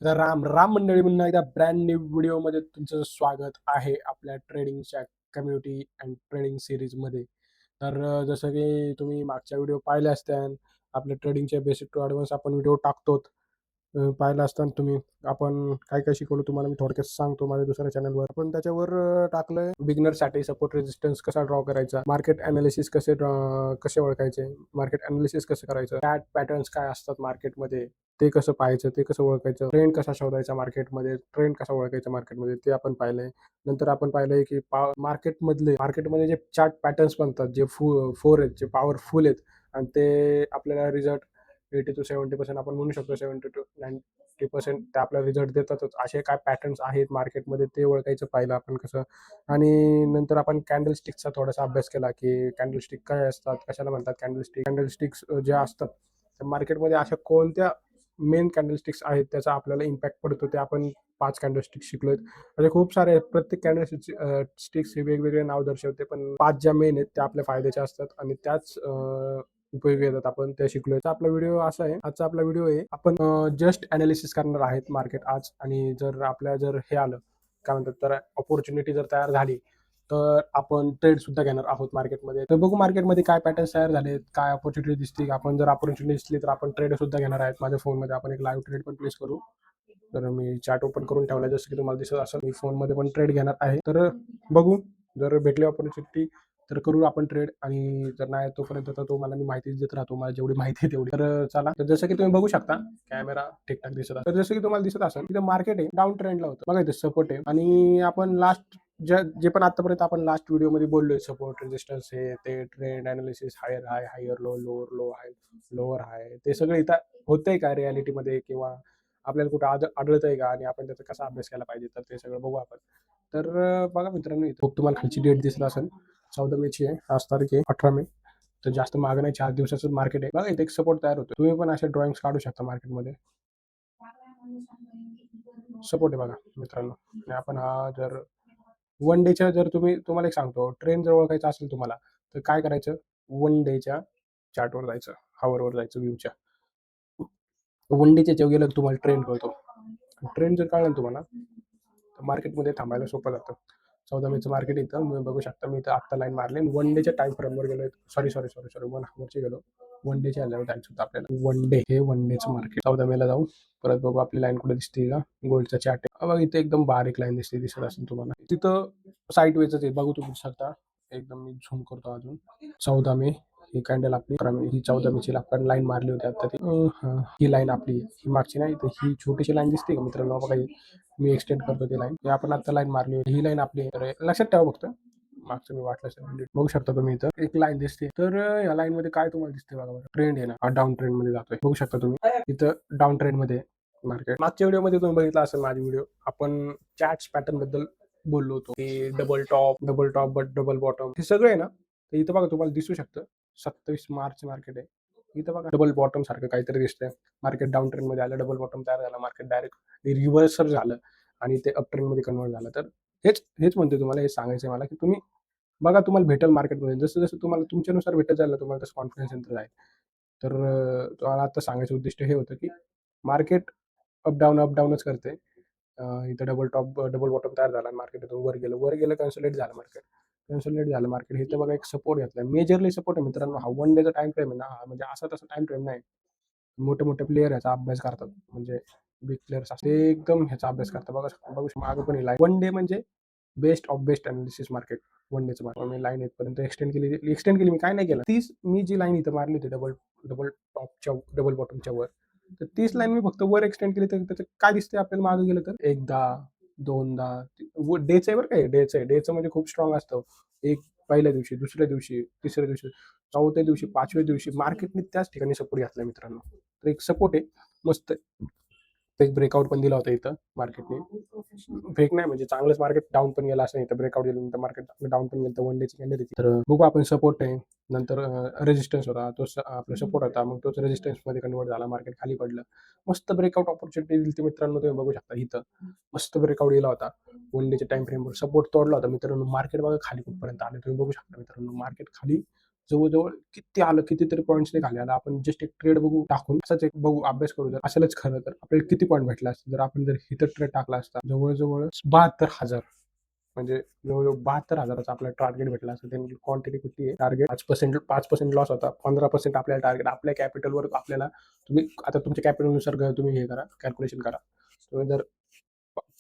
तर राम राम मंडळी, पुन्हा एकदा ब्रँड न्यू व्हिडिओमध्ये तुमचं स्वागत आहे आपल्या ट्रेडिंगच्या कम्युनिटी अँड ट्रेडिंग सिरीजमध्ये. तर जसं की तुम्ही मागच्या व्हिडिओ पाहिले असत्याल, आपल्या ट्रेडिंगचे बेसिक टू ॲडव्हान्स आपण व्हिडिओ टाकतो. पाहिलं असताना तुम्ही. आपण काय-काय शिकवलं तुम्हाला मी थोडक्यात सांगतो माझ्या दुसऱ्या चॅनलवर. आपण त्याच्यावर टाकलंय बिगिनरसाठी सपोर्ट रेझिस्टन्स कसा ड्रॉ करायचा, मार्केट एनालिसिस कसे ओळखायचे, मार्केट एनालिसिस कसं करायचं, चार्ट पॅटर्न्स काय असतात मार्केटमध्ये, ते कसं पाहायचं, ते कसं ओळखायचं, ट्रेंड कसा शोधायचा मार्केटमध्ये, ट्रेंड कसा ओळखायचा मार्केटमध्ये ते आपण पाहिलंय. नंतर आपण पाहिलंय की मार्केटमध्ये जे चार्ट पॅटर्न्स बनतात, जे 4 आहेत, जे पॉवरफुल आहेत आणि ते आपल्याला रिझल्ट 80 to 70% आपण म्हणू शकतो, 70 to 90% ते आपल्याला रिझल्ट देतातच. असे काय पॅटर्न्स आहेत मार्केटमध्ये ते ओळखायचं पाहिलं आपण कसं. आणि नंतर आपण कॅन्डलस्टिकचा थोडासा अभ्यास केला, की कॅन्डलस्टिक काय असतात, कशाला म्हणतात कॅन्डलस्टिक्स ज्या असतात, तर मार्केटमध्ये अशा कोणत्या मेन कॅन्डलस्टिक्स आहेत त्याचा आपल्याला इम्पॅक्ट पडतो, ते आपण 5 कॅन्डलस्टिक्स शिकलोय. म्हणजे खूप सारे आहेत. प्रत्येक स्टिक्स हे वेगवेगळे नाव दर्शवते, पण 5 ज्या मेन आहेत त्या आपल्या फायद्याच्या असतात आणि त्याच उपयोगी येतात. आपण ते शिकलोय. तर आपला व्हिडिओ असा आहे, आजचा आपला व्हिडिओ आहे, आपण जस्ट एनालिसिस करणार आहेत मार्केट आज. आणि जर हे आलं, काय म्हणतात, तर अपॉर्च्युनिटी जर तयार झाली, तर आपण ट्रेड सुद्धा घेणार आहोत मार्केटमध्ये. तर बघू मार्केटमध्ये काय पॅटर्न्स तयार झालेत, काय अपॉर्च्युनिटी दिसते. आपण जर अपॉर्च्युनिटी दिसली तर आपण ट्रेड सुद्धा घेणार आहेत. माझ्या फोनमध्ये आपण एक लाईव्ह ट्रेड पण प्लेस करू. तर मी चार्ट ओपन करून ठेवला, जसं की तुम्हाला दिसत असेल. मी फोनमध्ये पण ट्रेड घेणार आहे. तर बघू, जर भेटली अपॉर्च्युनिटी तर करू आपण ट्रेड, आणि जर नाही तोपर्यंत तर तुम्हाला मी माहिती देत राहतो, मला जेवढी माहिती आहे तेवढी. तर चला. तर जसं की तुम्ही बघू शकता, कॅमेरा ठीकठाक दिसत आहे. तर जसं की तुम्हाला दिसत असेल, तिथं मार्केट आहे, डाऊन ट्रेंडला होतं बघा, इथे सपोर्ट आहे. आणि आपण जे पण आतापर्यंत आपण लास्ट व्हिडिओमध्ये बोललोय, सपोर्ट रेजिस्टन्स हे ते, trend analysis, higher high, higher low, lower low, high lower high, ते सगळं इथं होतंय का रियालिटीमध्ये, किंवा आपल्याला कुठं आढळतंय का, आणि आपण त्याचा कसा अभ्यास केला पाहिजे, तर ते सगळं बघू आपण. तर बघा मित्रांनो, इथं खूप तुम्हाला खालची डेट दिसत असेल, 14 मेची आहे, आज तारीख आहे 18 मे. तर जास्त मागं नाही, 4 दिवसाचं मार्केट आहे बघा. इथे एक सपोर्ट तयार होतो. तुम्ही पण असे ड्रॉइंग्स काढू शकता मार्केटमध्ये. सपोर्ट आहे बघा मित्रांनो. आणि आपण हा जर वन डेच्या, जर तुम्हाला एक सांगतो, ट्रेंड जर ओळखायचा असेल तुम्हाला, तर काय करायचं, वन डेच्या चार्टवर जायचं, हॉवरवर जायचं, व्ह्यूच्या. वन डेच्या जेव्हा गेलं तुम्हाला ट्रेंड कळतो. ट्रेंड जर कळला ना तुम्हाला, तर मार्केटमध्ये थांबायला सोपं जातं. 14 मेचं मार्केट इथं तुम्ही बघू शकता. मी इथं आत्ता लाईन मारली आणि वन डेच्या टाइम फ्रेमवर गेलो. सॉरी 1 हॉवरचे गेलो. वन डेच्या आल्यावर जायचं होतं आपल्याला. वन डे, हे वन डेचं मार्केट. 14 मेला जाऊ. परत बघू आपली लाईन कुठे दिसते का. गोल्डचा चार्ट आहे बघा, इथे एकदम बारीक लाईन दिसत असेल तुम्हाला. तिथं साईड वेच आहे, बघू तुम्ही शकता. एकदम मी झूम करतो अजून. 14 मे ही कॅन्डल आपली, 11 मे ही 14 मेची आपण लाईन मारली होती आता ती. ही लाईन आपली, ही मागची नाही, तर ही छोटीशी लाईन दिसते का मित्रांनो बघा. मी एक्सटेंड करतो ती लाईन. हे आपण आता लाईन मारली होती, ही लाईन आपली आहे. तर लक्षात ठेवा फक्त. मागचं मी वाटलं बघू शकता तुम्ही, इथं एक लाईन दिसते. तर या लाईन मध्ये काय तुम्हाला दिसते बघा बरं, ट्रेंड आहे ना, हा डाऊन ट्रेंड मध्ये जातोय, बघू शकता तुम्ही. इथं डाऊन ट्रेंड मध्ये मार्केट. मागच्या व्हिडिओमध्ये तुम्ही बघितला असेल माझी व्हिडिओ, आपण चार्ट पॅटर्न बद्दल बोललो होतो, की double top but double bottom, हे सगळं आहे ना. तर इथं बघा तुम्हाला दिसू शकतं, 27 मार्च मार्केट आहे. इथं बघा डबल बॉटम सारखं काहीतरी दिसतंय. मार्केट डाऊन ट्रेंड मध्ये आलं, डबल बॉटम तयार झाला, मार्केट डायरेक्ट रिव्हर्सर झालं आणि ते अप ट्रेंड मध्ये कन्वर्ट झालं. तर हेच हेच म्हणतोय तुम्हाला, हे सांगायचं मला, की तुम्ही बघा तुम्हाला भेटेल मार्केटमध्ये. जसं जसं तुम्हाला तुमच्यानुसार भेटत जाईल ना, तुम्हाला तसं कॉन्फिडन्स येत जाईल. तर तुम्हाला आता सांगायचं उद्दिष्ट हे होतं, की मार्केट अप डाऊनच करते. इथं डबल बॉटम तयार झाला, मार्केट इथून वर गेलं, कन्सोलिडेट झालं मार्केट. हे तर बघा, एक सपोर्ट घेतलाय, मेजरली सपोर्ट आहे मित्रांनो. हा वन डेचा टाइम फ्रेम आहे ना, हा म्हणजे असा तसा टाइम फ्रेम नाही. मोठे मोठे प्लेयर ह्याचा अभ्यास करतात, म्हणजे बिग प्लेयर्स असते एकदम ह्याचा अभ्यास करतात. बघू मागं पण लाईन, वन डे म्हणजे best of best analysis market. One डेचं मार्केट मी लाईन इथपर्यंत एक्सटेंड केली, मी काय नाही केलं. तीच मी जी लाईन इथं मारली होती, डबल डबल टॉपच्या डबल बॉटमच्या वर, तर तीच लाईन मी फक्त वर एक्सटेंड केली. तर त्याचं काय दिसतंय आपल्याला, मागे गेलं तर एकदा, दोनदा. डेचं आहे बरं, काय डेचं म्हणजे खूप स्ट्रॉंग असतं. एक पहिल्या दिवशी, दुसऱ्या दिवशी, तिसऱ्या दिवशी, चौथ्या दिवशी, पाचव्या दिवशी मार्केटने त्याच ठिकाणी सपोर्ट घेतला मित्रांनो. तर एक सपोर्ट आहे, मस्त आहे. एक ब्रेकआउट पण दिला होता इथं मार्केटने. फेक नाही, म्हणजे चांगलंच मार्केट डाऊन पण गेलं असं नाही. तर ब्रेकआउट दिल्यानंतर मार्केट डाऊन पण गेलं, तर वन डेची कॅन्डल होती. तर बघू आपण, सपोर्ट आहे. नंतर रेजिस्टन्स होता, तो आपला सपोर्ट होता, मग तोच रेजिस्टन्स मध्ये कन्वर्ट झाला, मार्केट खाली पडलं. मस्त ब्रेकआउट ऑपॉर्च्युनिटी दिली ती मित्रांनो, तुम्ही बघू शकता इथं. मस्त ब्रेकआउट दिला होता. वन डेच्या टाइम फ्रेमवर सपोर्ट तोडला होता मित्रांनो. मार्केट बघा खाली कुठपर्यंत आले, तुम्ही बघू शकता मित्रांनो. मार्केट खाली जवळ-जवळ किती आलं, कितीतरी पॉइंट्सने खाली आलं. आपण जस्ट एक ट्रेड बघू टाकून असाच एक बघू अभ्यास करू जर असेलच खरं तर आपल्याला किती पॉइंट भेटले असते. जर आपण जर इथं ट्रेड टाकला असता जवळ-जवळ 72,000 म्हणजे जवळ-जवळ 72,000चा आपल्याला टार्गेट भेटला असता. त्यांची क्वांटिटी किती आहे टार्गेट 5% लॉस होता. 15% आपल्याला टार्गेट आपल्या कॅपिटलवर आपल्याला तुम्ही आता तुमच्या कॅपिटलनुसार तुम्ही हे करा कॅल्क्युलेशन करा. तुम्ही जर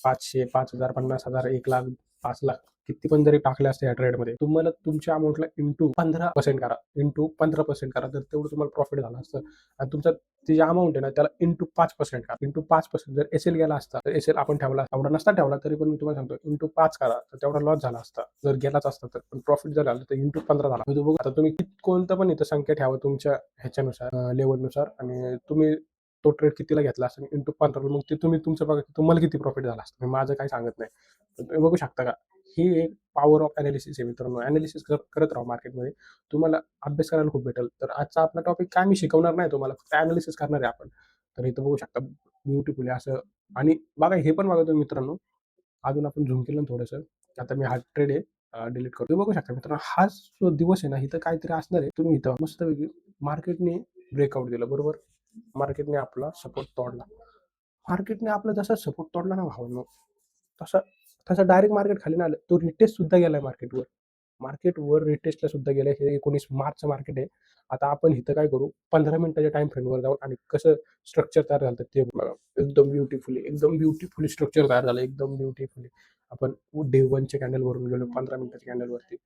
500, 5,000, 50,000, 1,00,000, 5,00,000 किती पण जरी टाकले असते या ट्रेडमध्ये तुम्हाला तुमच्या अमाउंटला इंटू 15% करा, इंटू 15% करा तर तेवढं तुम्हाला प्रॉफिट झालं असतं. आणि तुमचा ती जी अमाउंट आहे ना त्याला इंटू 5% करा. इंटू 5% जर एसएल गेला असता तर एसएल आपण ठेवला एवढा नसता ठेवला तरी पण मी तुम्हाला सांगतो इंटू 5 करा तर तेवढा लॉस झाला असता. जर गेलाच असता तर पण प्रॉफिट जर झालं तर इंटू 15 झाला. म्हणजे बघू आता तुम्ही कोणतं पण इथं संख्या ठेवा तुमच्या ह्याच्यानुसार लेवलनुसार आणि तुम्ही तो ट्रेड कितीला घेतला असेल इंटू 15 मग ते तुम्ही तुमचं बघा तुम्हाला किती प्रॉफिट झाला असतं. मी माझं काही सांगत नाही. तर तुम्ही बघू शकता का? ही एक पॉवर ऑफ एनालिसिस आहे मित्रांनो. एनालिसिस करत राहा मार्केटमध्ये. तुम्हाला अभ्यास करायला खूप भेटेल. तर आजचा आपला टॉपिक काय मी शिकवणार नाही तुम्हाला. फक्त एनालिसिस करणार आहे आपण. तर इथं बघू शकता ब्युटिफुली असं आणि बघा हे पण बघा तुम्ही मित्रांनो, अजून आपण झूम केलं ना थोडंसं. आता मी हा ट्रेड आहे डिलीट करतो. तुम्ही बघू शकता मित्रांनो, हाच जो दिवस आहे ना, इथं काहीतरी असणार आहे. तुम्ही इथं मस्तपैकी मार्केटने ब्रेकआउट दिलं बरोबर. मार्केटने आपला सपोर्ट तोडला. मार्केटने आपला जसा सपोर्ट तोडला ना भावांनो, तसा तसा डायरेक्ट मार्केट खाली नाही आलं. तो रिटेस्ट सुद्धा गेलाय मार्केटवर. मार्केटवर रिटेस्टला सुद्धा गेलाय. हे 19 मार्चचं मार्केट आहे. आता आपण इथं काय करू 15 मिनिटाच्या टाईम फ्रेमवर जाऊ आणि कसं स्ट्रक्चर तयार झालं ते बघा. एकदम ब्युटिफुली स्ट्रक्चर तयार झालं. एकदम ब्युटिफुली. आपण डे 1च्या कॅन्डलवरून गेलो 15 मिनिटाच्या कॅन्डलवरती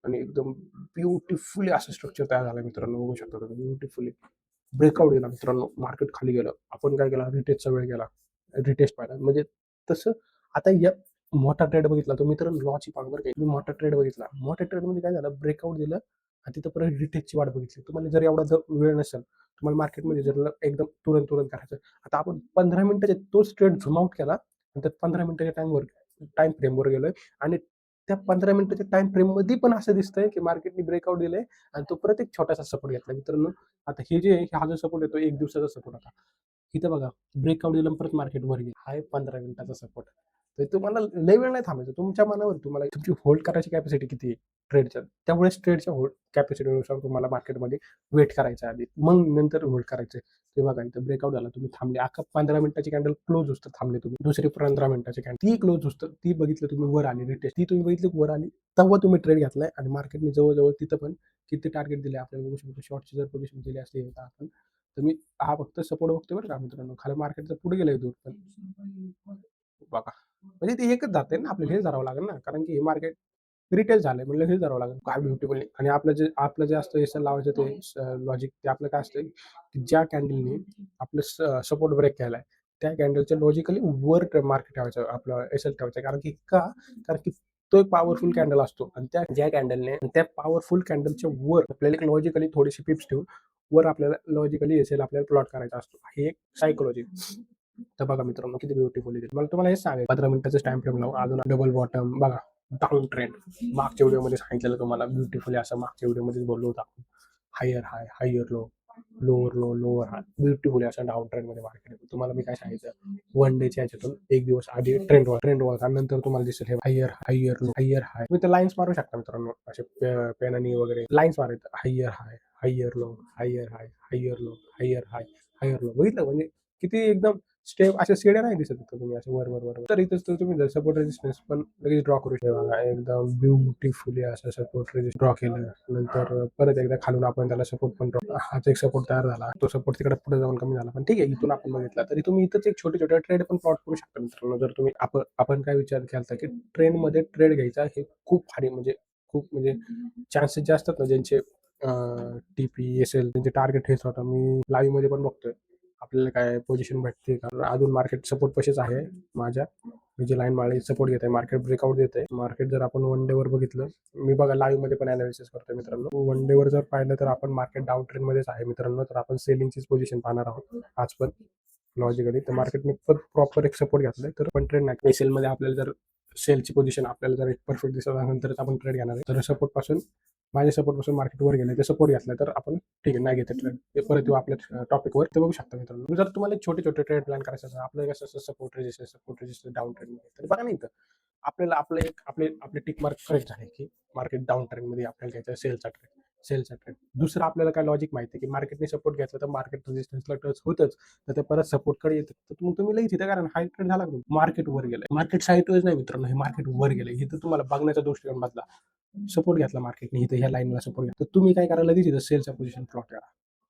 आणि एकदम ब्युटिफुली असं स्ट्रक्चर तयार झालं मित्रांनो. बघू शकता तुम्ही ब्युटिफुली. ब्रेकआउट गेला मित्रांनो. मार्केट खाली गेलं. आपण काय केला रिटेस्टचा वेळ गेला. रिटेस्ट पाहिला. म्हणजे तसं आता या मोठा ट्रेड बघितला तो मित्रांनो लॉची पाहून बरं का. तुम्ही मोठा ट्रेड बघितला. मोठ्या ट्रेडमध्ये काय झालं ब्रेकआउट दिलं आणि तिथं परत रिटेस्टची वाट बघितली. तुम्हाला जर एवढा जर वेळ नसेल, तुम्हाला मार्केटमध्ये जर एकदम तुरंत करायचं. आता आपण 15 मिनिटाच्या तोच ट्रेड झूम आउट केला आणि त्यात 15 मिनिटाच्या टाईम फ्रेमवर गेलोय आणि त्या 15 मिनिटाच्या टाईम फ्रेममध्ये पण असं दिसतंय, की मार्केटने ब्रेकआउट दिलंय आणि तो परत एक छोटासा सपोर्ट घेतला. मित्रांनो आता हे जे आहे, हा जो सपोर्ट येतो 1 दिवसाचा सपोर्ट होता. इथं बघा ब्रेकआउट दिलं परत मार्केट वर गेलं. हा आहे 15 मिनिटाचा सपोर्ट. तर तुम्हाला लय वेळ नाही थांबायचं. तुमच्या मनावर तुम्हाला तुमची होल्ड करायची कॅपॅसिटी किती आहे ट्रेडच्या. त्यामुळेच ट्रेडच्या होल्ड कॅपॅसिटीनुसार तुम्हाला मार्केटमध्ये वेट करायचं आधी. मग नंतर होल्ड करायचं. ते बघा इथं ब्रेकआउट झाला. तुम्ही थांबले. अख्खा 15 मिनिटाची कॅन्डल क्लोज होतं थांबले तुम्ही. दुसरी 15 मिनिटाची कॅन्डल ती क्लोज होतं. ती बघितलं तुम्ही वर आली रिटेस्ट. ती तुम्ही बघितली वर आली. तेव्हा तुम्ही ट्रेड घेतलाय आणि मार्केटने जवळ तिथं पण किती टार्गेट दिले आपल्याला बघू शकतो. शॉर्टची जर पोझिशन दिली असली तर आपण तर मी हा फक्त सपोर्ट बघतोय बरं का मित्रांनो. खाली मार्केटचं पुढे गेलंय दूर पण बघा. म्हणजे ते एकच जातंय ना आपल्याला हेच धरावं लागेल ना. कारण की हे मार्केट रिटेल झालंय म्हणलं हेच धरावं लागेल. काय ब्युटिफुली आणि आपलं जे असतं एस लावायचं ते लॉजिक ते आपलं काय असतं, की ज्या कॅन्डलने आपलं सपोर्ट ब्रेक केलाय, त्या कॅन्डलच्या लॉजिकली वर मार्केट ठेवायचं आपलं एस ठेवायचं. कारण की कारण की तो एक पॉवरफुल कॅन्डल असतो आणि ज्या कॅन्डलने त्या पॉवरफुल कॅन्डलच्या वर आपल्याला एक लॉजिकली थोडीशी पिप्स ठेवून वर आपल्याला लॉजिकली एस आपल्याला प्लॉट करायचा असतो. हे एक सायकॉलॉजी. तर बघा मित्रांनो किती ब्युटिफुल आहे. मला तुम्हाला हेच सांगायचं 15 मिनिटाचा टाईम फ्रेम लावून अजून डबल बॉटम बघा डाउन ट्रेंड. मागच्या व्हिडिओमध्ये सांगितलेलं तुम्हाला ब्युटिफुली असं मागच्या व्हिडिओमध्येच बोललो होतो आपण. Higher high, higher low, lower low, lower high. Beautifully असं डाउन ट्रेंडमध्ये मार्केट आहे. तुम्हाला मी काय सांगितलं 1 डेच्या ह्याच्यातून 1 दिवस आधी ट्रेंड आणि नंतर तुम्हाला दिसेल हे हायर, हायर लो, हायर हाय. तुम्ही ते लाईन्स मारू शकता मित्रांनो असे पेनानी वगैरे लाईन्स मारायचं higher high, higher low, higher high, higher low, higher high, higher low. बघितलं म्हणजे किती एकदम स्टेप अशा सीड्या नाही दिसत होतं तुम्ही असं वर. तर इथंच तर तुम्ही सपोर्ट रेजिस्टन्स पण लगेच ड्रॉ करू शकता. बघा एकदम ब्युटिफुली असं सपोर्ट रेजिस्ट ड्रॉ केलं. नंतर परत एकदा खालून आपण त्याला सपोर्ट पण ड्रॉ हाच एक सपोर्ट तयार झाला. तो सपोर्ट तिकडे पुढे जाऊन कमी झाला. पण ठीक आहे इथून आपण बघितला तरी तुम्ही इथंच एक छोटे ट्रेड पण प्लॉट करू शकता मित्रांनो. जर तुम्ही आपण काय विचार केला की ट्रेंडमध्ये ट्रेड घ्यायचा हे खूप भारी म्हणजे चान्सेस जे असतात ना ज्यांचे टीपी एसएल त्यांचे टार्गेट हेच होता. मी लाईव्ह मध्ये पण बघतोय. आपल्याला काय पोझिशन भेटते कारण अजून मार्केट सपोर्ट पशीच आहे माझ्या. मी जी लाईन माळी सपोर्ट घेत आहे मार्केट ब्रेकआउट देत आहे. मार्केट जर आपण 1 डेवर बघितलं मी बघा लाईव्ह मध्ये पण अनालिसिस करतोय मित्रांनो. 1 डेवर जर पाहिलं तर आपण मार्केट डाऊन ट्रेंड मध्येच आहे मित्रांनो. तर आपण सेलिंगचीच पोझिशन पाहणार आहोत आज पण लॉजिकली. तर मार्केटने प्रॉपर एक सपोर्ट घेतलाय तर पण ट्रेंड नाही. एसएल मध्ये आपल्याला जर सेलची पोझिशन आपल्याला जर एक परफेक्ट दिसत असेल तरच आपण ट्रेड घेणार आहे. तर सपोर्ट पासून माझ्या सपोर्ट पासून मार्केट वर गेलं ते सपोर्ट घेतला तर आपण ठीक आहे नाही घेते ट्रेड. ते परत येऊ आपल्या टॉपिकवर ते बघू शकता मित्रांनो. जर तुम्हाला छोटे ट्रेड प्लॅन करायचं असेल आपलं कसं असं सपोर्ट रेजिस्टन्स डाऊन ट्रेंडमध्ये तर बघा नाही तर आपल्याला आपलं एक आपले टिक मार्क करेक्ट आहे की मार्केट डाऊन ट्रेंडमध्ये आपल्याला घ्यायचं सेलचा ट्रेड. सेलचा ट्रेंड. दुसरं आपल्याला काय लॉजिक माहिती आहे, की मार्केटने सपोर्ट घेतला तर मार्केट रेझिस्टन्सला टच होतच. तर ते परत सपोर्टकडे येतं. तर मग तुम्ही लगेच इथं कारण हाय ट्रेंड झाला का मार्केट वर गेलंय. मार्केट साइडवेज नाही मित्रांनो, हे मार्केट वर गेलंय. इथं तुम्हाला बघण्याचा दृष्टिकोन बदला. सपोर्ट घेतला मार्केटने इथं ह्या लाईनला सपोर्ट घेतला. तर तुम्ही काय करा लगेच इथं सेलचा पोझिशन प्लॉट करा.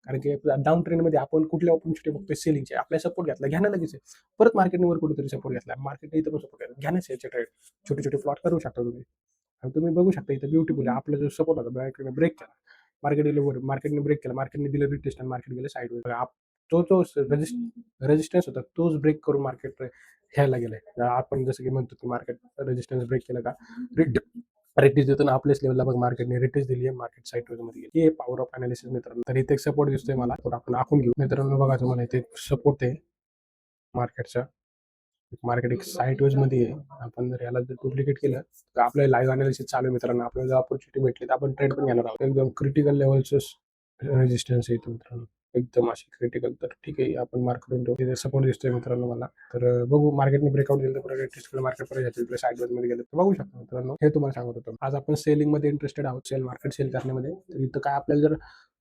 कारण की डाऊन ट्रेंडमध्ये आपण कुठल्या ऑपॉर्च्युनिटी बघतोय सेलिंगचे. आपल्याला सपोर्ट घेतला, घ्या ना लगेच. परत मार्केटने वर कुठेतरी सपोर्ट घेतला. मार्केटने इथं पण सपोर्ट घेतला. घ्या ना सेलचे ट्रेड. छोटे-छोटे प्लॉट करू शकता तुम्ही. आणि तुम्ही बघू शकता इथं ब्युटिफुल आहे. आपला जो सपोर्ट होता मार्केटने ब्रेक केला. मार्केटने ब्रेक केला. मार्केटने दिलं रिटेस्ट आणि मार्केट गेलं साइडवेज. तो रेजिस्टन्स होता तोच ब्रेक करून मार्केट घ्यायला गेलाय. आपण जसं की म्हणतो की मार्केट रेजिस्टन्स ब्रेक केला का रिटेस्ट देताना आपल्याच लेवलला बघ मार्केटने रिटेस्ट दिली आहे. मार्केट साइडवेज मध्ये गेली. हे पॉवर ऑफ अनालिसिस मित्रांनो. तर इथे एक सपोर्ट दिसतोय मला. तर आपण आखून घेऊ. मित्रांनो बघा तुम्हाला इथे सपोर्ट आहे मार्केटचा. मार्केट एक साइडवेज मध्ये आहे. आपण जर याला जर डुप्लिकेट केलं तर आपलं लाईव्ह अनालिसिस चालू आहे मित्रांनो. आपल्याला जर ऑपॉर्च्युनिटी भेटली तर आपण ट्रेड पण घेणार आहोत. एकदम क्रिटिकल लेवलचं रेजिस्टन्स आहे इथं मित्रांनो. एकदम अशी क्रिटिकल. तर ठीक आहे आपण मार्क करून ठेवू. तिथे सपोर्ट दिसतोय मित्रांनो मला. तर बघू मार्केटने ब्रेकआउट दिलं तर परत टेस्ट केलं मार्केट परत याच्या साइडवेज मध्ये गेलं तर बघू शकता मित्रांनो. हे तुम्हाला सांगत होतो. आज आपण सेलिंग मध्ये इंटरेस्टेड आहोत. मार्केट सेल करण्यामध्ये. तर इथं काय आपल्याला जर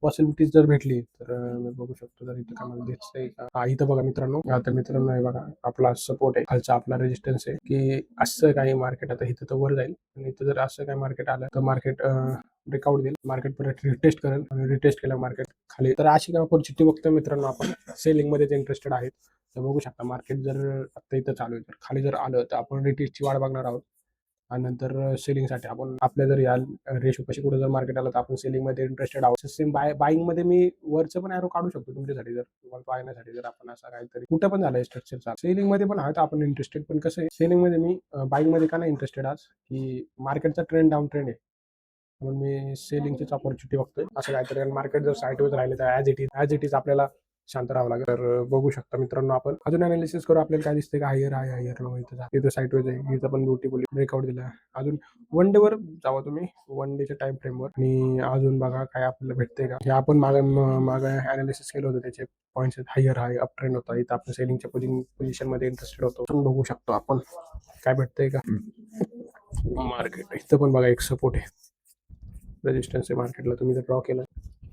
पॉसिबिलिटीज जर भेटली तर मी बघू शकतो. जर इथं काय मला दिसतंय का? हा इथं बघा मित्रांनो. तर मित्रांनो हे बघा आपला सपोर्ट आहे. खालचा आपला रेजिस्टन्स आहे की असं काही मार्केट आता इथं तर वर जाईल आणि इथं जर असं काही मार्केट आलं तर मार्केट ब्रेकआउट देईल. मार्केट परत रिटेस्ट करेल आणि रिटेस्ट केलं मार्केट खाली. तर अशी काय ऑपॉर्च्युनिटी बघतो मित्रांनो आपण सेलिंग मध्येच इंटरेस्टेड आहेत. तर बघू शकता मार्केट जर आता इथं चालू आहे तर खाली जर आलं तर आपण रिटेस्टची वाट बघणार आहोत. आणि नंतर सेलिंगसाठी आपण आपल्या जर या रेशो कशी कुठे जर मार्केट आलं तर आपण सेलिंगमध्ये इंटरेस्टेड आहोत. सेम बाईंगमध्ये मी वरचं पण ॲरो काढू शकतो तुमच्यासाठी जर तुम्हाला पाहण्यासाठी जर आपण असं काहीतरी कुठं पण झालं स्ट्रक्चरचा. सेलिंगमध्ये पण आहे तर आपण इंटरेस्टेड पण कसं आहे सेलिंगमध्ये मी बाईंगमध्ये का नाही इंटरेस्टेड आज की मार्केटचा ट्रेंड डाऊन ट्रेंड आहे. म्हणून मी सेलिंगचीच ऑपॉर्च्युनिटी बघतोय असं काहीतरी. मार्केट जर साईडवेज राहिले तर ॲज इट इज आपल्याला शांत राहावं लागेल. तर बघू शकता मित्रांनो आपण अजून अनालिसिस करू. आपल्याला काय दिसतंय का हायर आहे हायर लो इथं साईडवेज आहे. इथं पण ब्युटिफुल ब्रेकआउट दिला. अजून वन डे वर जावा तुम्ही. वन डेच्या टाइम फ्रेमवर आणि अजून बघा काय आपल्याला भेटतंय का. हे आपण मागे अनालिसिस केलं होतं त्याचे पॉईंट्स हायर हाय अप ट्रेंड होता. इथं आपण सेलिंगच्या पोझिशन मध्ये इंटरेस्टेड होतो. पण बघू शकतो आपण काय भेटतंय का. मार्केट इथं पण बघा एक सपोर्ट आहे. रेजिस्टन्स आहे मार्केटला. तुम्ही जर ड्रॉ केलं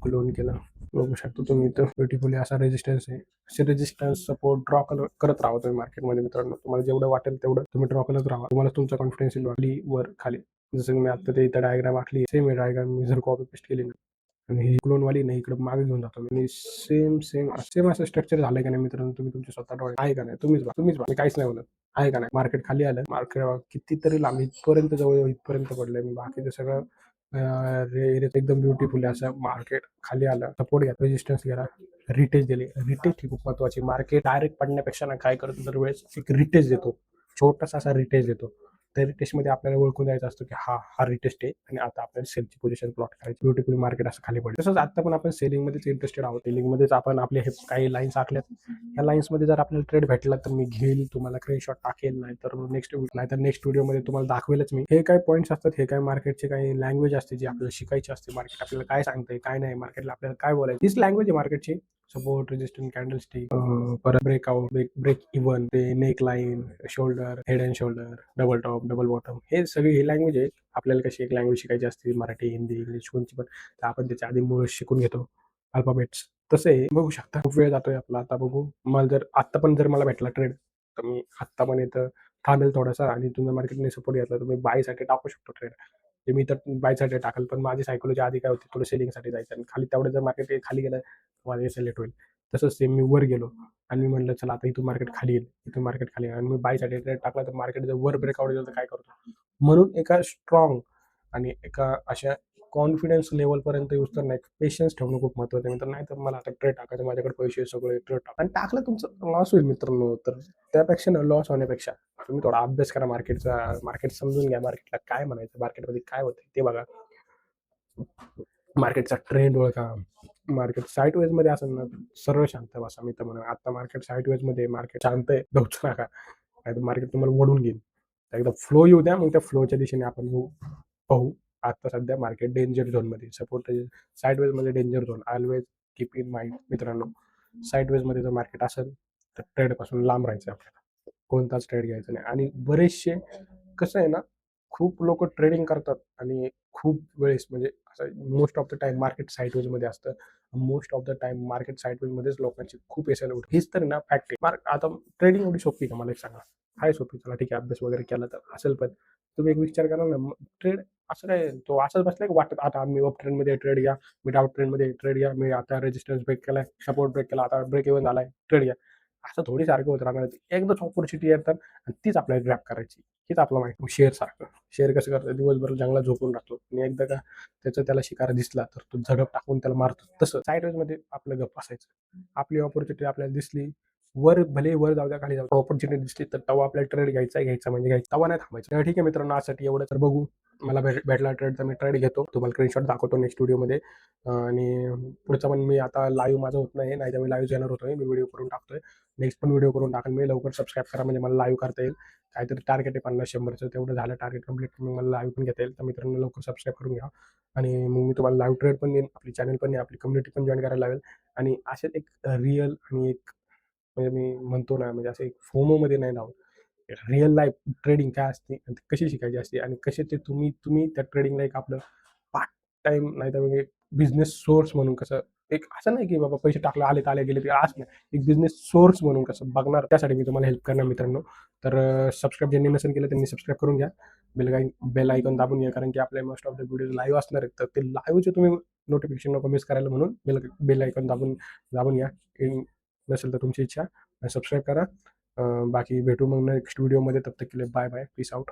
क्लोन केलं बघू शकता तुम्ही इथं ब्युटिफुली असा रेजिस्टन्स आहे. असे रेजिस्टन्स सपोर्ट ड्रॉ करत राहा तुम्ही मार्केटमध्ये मित्रांनो. तुम्हाला जेवढं वाटेल तेवढं तुम्ही ड्रॉ करत राहा. तुम्हाला तुमचा कॉन्फिडन्स येईल खाली वर खाली. जसं मी आता ते इथं डायग्राम आखली सेम आहे डायग्राम. मी जर कॉपी पेस्ट केली ना आणि ही क्लोनवाली नाही इकडे मागे घेऊन जातो आणि सेम सेम सेम असं स्ट्रक्चर झालंय का नाही मित्रांनो. तुम्ही तुमच्या स्वतः डोळे आहे का नाही तुम्हीच बघा. मी काहीच नाही बोलत. आहे का नाही. मार्केट खाली आलं. मार्केट कितीतरी लांब इथपर्यंत जवळ इथपर्यंत पडलंय. मी बाकीचं सगळं एकदम ब्युटिफुल असं मार्केट खाली आलं. सपोर्ट घ्या रेजिस्टन्स घ्या रिटेस्ट दिली. रिटेस्ट ही खूप महत्वाची. मार्केट डायरेक्ट पडण्यापेक्षा ना काय करतो दरवेळेस एक रिटेस्ट देतो. छोटासा असा रिटेस्ट देतो. त्या रिटेस्टमध्ये आपल्याला ओळखून जायचं असतं की हा रिटेस्ट आहे आणि आता आपल्याला सेलची पोझिशन प्लॉट करायची. ब्युटिफुल मार्केट असं खाली पडलं. तसंच आता पण आपण सेलिंगमध्येच इंटरेस्टेड आहोत. सेलिंगमध्येच आपण आपले हे काही लाईन्स आखल्यात. या लाईन्समध्ये जर आपल्याला ट्रेड भेटला तर मी घेईल. तुम्हाला स्क्रीनशॉट टाकेल. नाहीतर नेक्स्ट व्हिडिओमध्ये तुम्हाला दाखवेलच मी. हे काही पॉईंट्स असतात. हे काही मार्केटचे काही लँग्वेज असते जी आपल्याला शिकायची असते. मार्केट आपल्याला काय सांगतंय काय नाही. मार्केटला आपल्याला काय बोलायचं हीच लँग्वेज आहे मार्केटची. सपोर्ट रेजिस्टन्स कॅन्डलस्टिक परत ब्रेकआउट ब्रेक इव्हन ते neck line shoulder head and shoulder double top double bottom हे सगळी ही लँग्वेज आहे. आपल्याला कशी एक लँग्वेज शिकायची असते मराठी हिंदी इंग्लिश कोणची पण. तर आपण त्याच्या आधी मूळ शिकून घेतो अल्फाबेट्स. तसं आहे बघू शकता. खूप वेळ जातोय आपला. आता बघू मला जर आत्ता पण जर मला भेटला ट्रेड तर मी आत्ता पण इथं थांबेल थोडासा आणि तुमच्या मार्केटने सपोर्ट घेतला तर मी बायसाठी टाकू शकतो ट्रेड. ते मी तर बायसाठी टाकेल पण माझी सायकोलॉजी आधी काय होती थोडं सेलिंगसाठी जायचं आणि खाली तेवढं जर मार्केट खाली गेलं माझं सेलेक्ट होईल. तसंच सेम मी वर गेलो आणि मी म्हटलं चला आता इथून मार्केट खाली येईल इथून मार्केट खाली येईल आणि मी बायसाठी ट्रेड टाकला तर मार्केट जर वर ब्रेकआउट गेलं तर काय करतो. म्हणून एका स्ट्रॉंग आणि एका अशा कॉन्फिडन्स लेवलपर्यंत येऊस तर नाही पेशन्स ठेवणं खूप महत्त्वाचं आहे. मित्र नाही तर मला आता ट्रेड टाकायचं माझ्याकडे पैसे सगळे ट्रेड टाका आणि टाकलं तुमचं लॉस होईल मित्रांनो. तर त्यापेक्षा ना लॉस होण्यापेक्षा तुम्ही थोडा अभ्यास करा मार्केटचा. मार्केट समजून घ्या. मार्केटला काय म्हणायचं मार्केटमध्ये काय होतं ते बघा. मार्केटचा ट्रेंड ओळखा. मार्केट साईडवेज मध्ये असेल ना सरळ शांत बसा. मी तर म्हणून आता मार्केट साईडवेज मध्ये मार्केट शांत आहे धावूच नका. नाहीतर मार्केट तुम्हाला ओढून घेईल. एकदा फ्लो येऊ द्या मग त्या फ्लोच्या दिशेने आपण पाहू. आता सध्या मार्केट डेंजर झोन मध्ये सपोर्ट साईडवेज मध्ये danger zone always keep in mind मित्रांनो. साईडवेज मध्ये जर मार्केट असेल तर ट्रेड पासून लांब राहायचं आपल्याला. कोणताच ट्रेड घ्यायचा नाही आणि बरेचसे कसं आहे ना खूप लोकं ट्रेडिंग करतात आणि खूप वेळेस म्हणजे असं most of the time market साइडवेजमध्ये असतं. Most of the time market साइडवेजमध्येच लोकांची खूप एस-आय उठते. हीच तर ना फॅक्ट आहे. आता ट्रेडिंग एवढी सोपी आहे का मला एक सांगा? आहे सोपी. चला ठीक आहे अभ्यास वगैरे केला तर असेल पण तुम्ही एक विचार करा ना ट्रेड असं काय तो असाच बसलाय का वाटत आता मी अप ट्रेंडमध्ये ट्रेड घ्या, मी डाउन ट्रेंडमध्ये ट्रेड घ्या, मी आता रेझिस्टन्स ब्रेक केलाय, सपोर्ट ब्रेक केला, आता ब्रेक इव्हन झालाय, ट्रेड घ्या. असं थोडी सारखं होत राहणार. एकदाच अपॉर्च्युनिटी येतात आणि तीच आपल्याला ग्रॅब करायची. हेच आपलं माहिती. शेअर सारखं. शेअर कसं करतं दिवसभर जंगलात झोपून राहतो आणि एकदा का त्याला शिकार दिसला तर तो झडप टाकून त्याला मारतो. तसं साइडवेजमध्ये आपलं गप्प असायचं. आपली अपॉर्च्युनिटी आपल्याला दिसली, भलेही वर जाऊ द्या, खाली जाऊ द्या. अपॉर्च्युनिटी दिसली तर तेव्हा आपल्याला ट्रेड घ्यायचा म्हणजे घ्यायचा. तेव्हा नाही थांबायचं. तर ठीक आहे मित्रांनो आजसाठी एवढं तर बघू. मला भेटला ट्रेड तर मी ट्रेड घेतो. तुम्हाला स्क्रीनशॉट दाखवतो नेक्स्ट व्हिडिओमध्ये आणि पुढचा पण मी आता लाईव्ह माझं होत नाही. नाहीतर मी लाईव्ह येणार होतोय. मी व्हिडिओ करून टाकतोय. नेक्स्ट पण व्हिडिओ करून टाकेल मी. लवकर सबस्क्राईब करा म्हणजे मला लाईव्ह करता येईल. काहीतरी टार्गेट आहे 50-100चं तेवढं झालं टार्गेट कंप्लीट मग मला लाईव्ह पण घेता येईल. तर मित्रांनो लवकर सबस्क्राईब करून घ्या आणि मग मी तुम्हाला लाईव्ह ट्रेड पण देईन. आपली चॅनल पण आहे, आपली कम्युनिटी पण जॉइन करायला लावेल आणि असेच एक रिअल आणि एक म्हणजे मी म्हणतो ना म्हणजे असं एक फोमोमध्ये नाही राहून रिअल लाईफ ट्रेडिंग काय असते आणि ती कशी शिकायची असते आणि कसे ते तुम्ही तुम्ही त्या ट्रेडिंगला एक आपलं पार्ट टाइम नाही तर म्हणजे बिझनेस सोर्स म्हणून कसं एक असं नाही की बाबा पैसे टाकले आले तर आले गेले ते असं नाही एक बिझनेस सोर्स म्हणून कसं बघणार त्यासाठी मी तुम्हाला हेल्प करणार मित्रांनो तर सबस्क्राईब ज्यांनी नसेल केलं त्यांनी सबस्क्राईब करून घ्या बेल आयकॉन दाबून घ्या कारण की आपल्या most of the video live असणार आहेत तर ते लाईव्हचे तुम्ही नोटिफिकेशन नको मिस करायला म्हणून बेल आयकॉन दाबून दाबून घ्या नसेल तर तुमची इच्छा सबस्क्राईब करा बाकी भेटू मग नेक्स्ट व्हिडिओमध्ये तब तक के लिए बाय बाय पीस आउट